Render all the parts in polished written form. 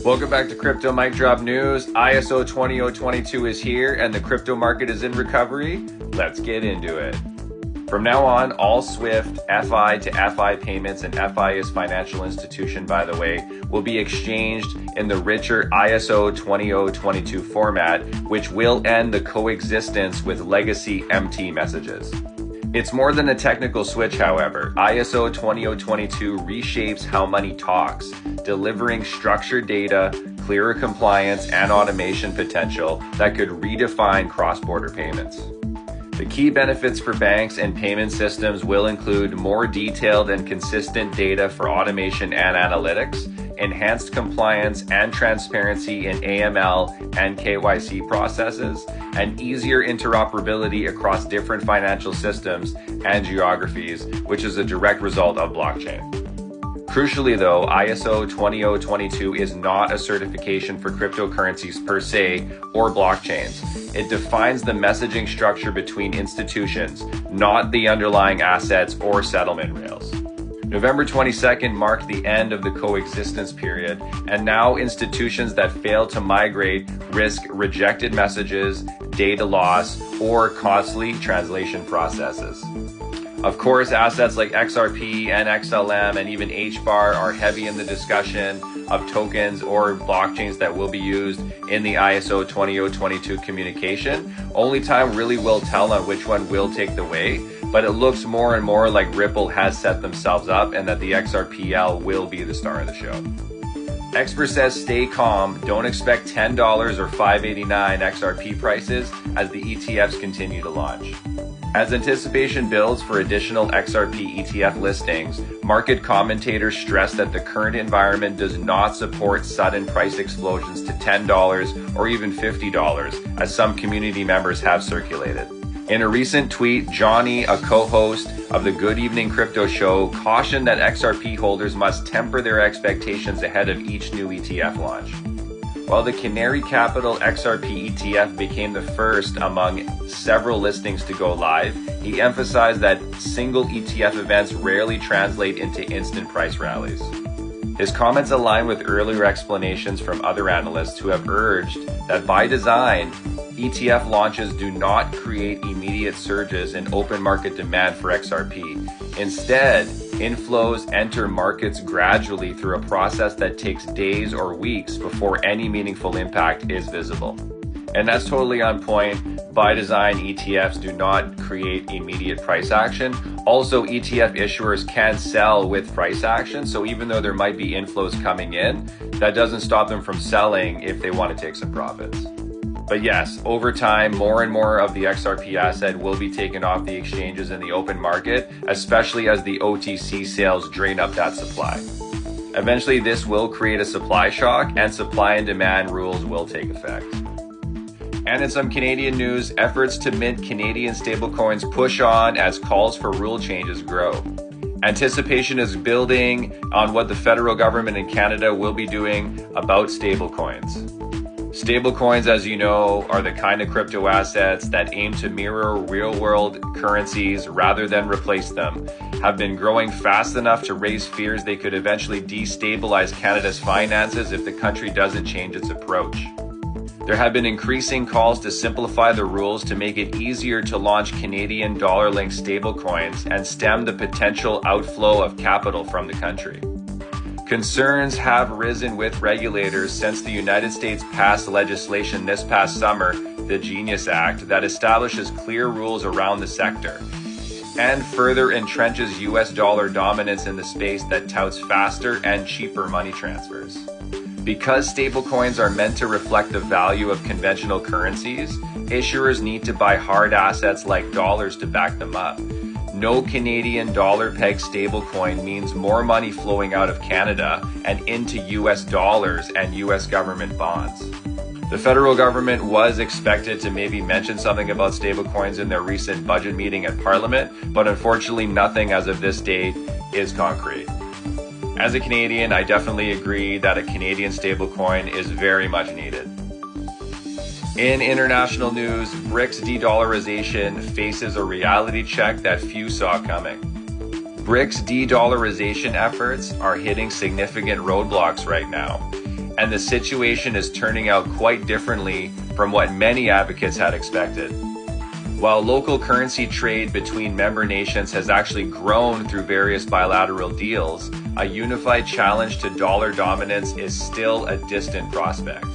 Welcome back to Crypto Mic Drop News. ISO20022 is here and the crypto market is in recovery. Let's get into it. From now on, all SWIFT, FI to FI payments, and FI is financial institution, by the way, will be exchanged in the richer ISO20022 format, which will end the coexistence with legacy MT messages. It's more than a technical switch, however. ISO 20022 reshapes how money talks, delivering structured data, clearer compliance, and automation potential that could redefine cross-border payments. The key benefits for banks and payment systems will include more detailed and consistent data for automation and analytics, enhanced compliance and transparency in AML and KYC processes, and easier interoperability across different financial systems and geographies, which is a direct result of blockchain. Crucially though, ISO 20022 is not a certification for cryptocurrencies per se or blockchains. It defines the messaging structure between institutions, not the underlying assets or settlement rails. November 22nd marked the end of the coexistence period, and now institutions that fail to migrate risk rejected messages, data loss, or costly translation processes. Of course, assets like XRP and XLM and even HBAR are heavy in the discussion of tokens or blockchains that will be used in the ISO 20022 communication. Only time really will tell on which one will take the way, but it looks more and more like Ripple has set themselves up and that the XRPL will be the star of the show. Expert says stay calm, don't expect $10 or $5.89 XRP prices as the ETFs continue to launch. As anticipation builds for additional XRP ETF listings, market commentators stress that the current environment does not support sudden price explosions to $10 or even $50, as some community members have circulated. In a recent tweet, Johnny, a co-host of the Good Evening Crypto Show, cautioned that XRP holders must temper their expectations ahead of each new ETF launch. While the Canary Capital XRP ETF became the first among several listings to go live, he emphasized that single ETF events rarely translate into instant price rallies. His comments align with earlier explanations from other analysts who have urged that by design, ETF launches do not create immediate surges in open market demand for XRP. Instead, inflows enter markets gradually through a process that takes days or weeks before any meaningful impact is visible. And that's totally on point. By design, ETFs do not create immediate price action. Also, ETF issuers can sell with price action. So even though there might be inflows coming in, that doesn't stop them from selling if they want to take some profits. But yes, over time, more and more of the XRP asset will be taken off the exchanges in the open market, especially as the OTC sales drain up that supply. Eventually, this will create a supply shock and supply and demand rules will take effect. And in some Canadian news, efforts to mint Canadian stablecoins push on as calls for rule changes grow. Anticipation is building on what the federal government in Canada will be doing about stablecoins. Stablecoins, as you know, are the kind of crypto assets that aim to mirror real-world currencies rather than replace them, have been growing fast enough to raise fears they could eventually destabilize Canada's finances if the country doesn't change its approach. There have been increasing calls to simplify the rules to make it easier to launch Canadian dollar-linked stablecoins and stem the potential outflow of capital from the country. Concerns have risen with regulators since the United States passed legislation this past summer, the Genius Act, that establishes clear rules around the sector and further entrenches US dollar dominance in the space that touts faster and cheaper money transfers. Because stablecoins are meant to reflect the value of conventional currencies, issuers need to buy hard assets like dollars to back them up. No Canadian dollar-pegged stablecoin means more money flowing out of Canada and into US dollars and US government bonds. The federal government was expected to maybe mention something about stablecoins in their recent budget meeting at Parliament, but unfortunately nothing as of this date is concrete. As a Canadian, I definitely agree that a Canadian stablecoin is very much needed. In international news, BRICS de-dollarization faces a reality check that few saw coming. BRICS de-dollarization efforts are hitting significant roadblocks right now. and the situation is turning out quite differently from what many advocates had expected. While local currency trade between member nations has actually grown through various bilateral deals, a unified challenge to dollar dominance is still a distant prospect.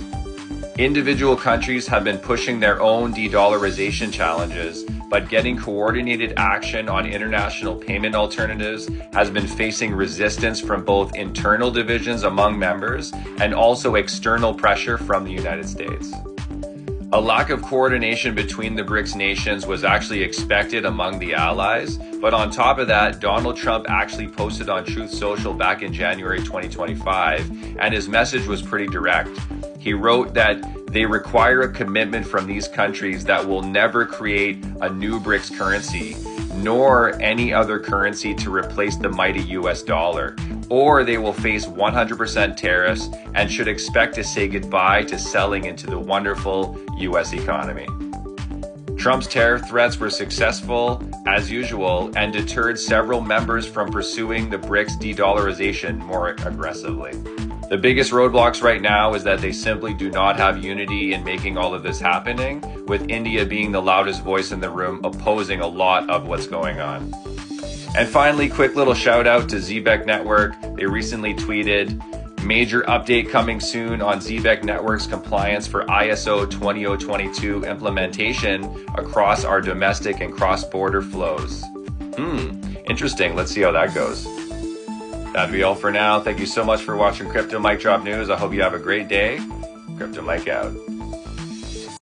Individual countries have been pushing their own de-dollarization challenges, but getting coordinated action on international payment alternatives has been facing resistance from both internal divisions among members and also external pressure from the United States. A lack of coordination between the BRICS nations was actually expected among the allies, but on top of that, Donald Trump actually posted on Truth Social back in January 2025, and his message was pretty direct. He wrote that they require a commitment from these countries that will never create a new BRICS currency, nor any other currency to replace the mighty US dollar, or they will face 100% tariffs and should expect to say goodbye to selling into the wonderful US economy. Trump's tariff threats were successful, as usual, and deterred several members from pursuing the BRICS de-dollarization more aggressively. The biggest roadblocks right now is that they simply do not have unity in making all of this happening, with India being the loudest voice in the room opposing a lot of what's going on. And finally, quick little shout out to Zebec Network. They recently tweeted, "Major update coming soon on Zebec Network's compliance for ISO20022 implementation across our domestic and cross-border flows." Interesting. Let's see how that goes. That'd be all for now. Thank you so much for watching Crypto Mic Drop News. I hope you have a great day. Crypto Mike out.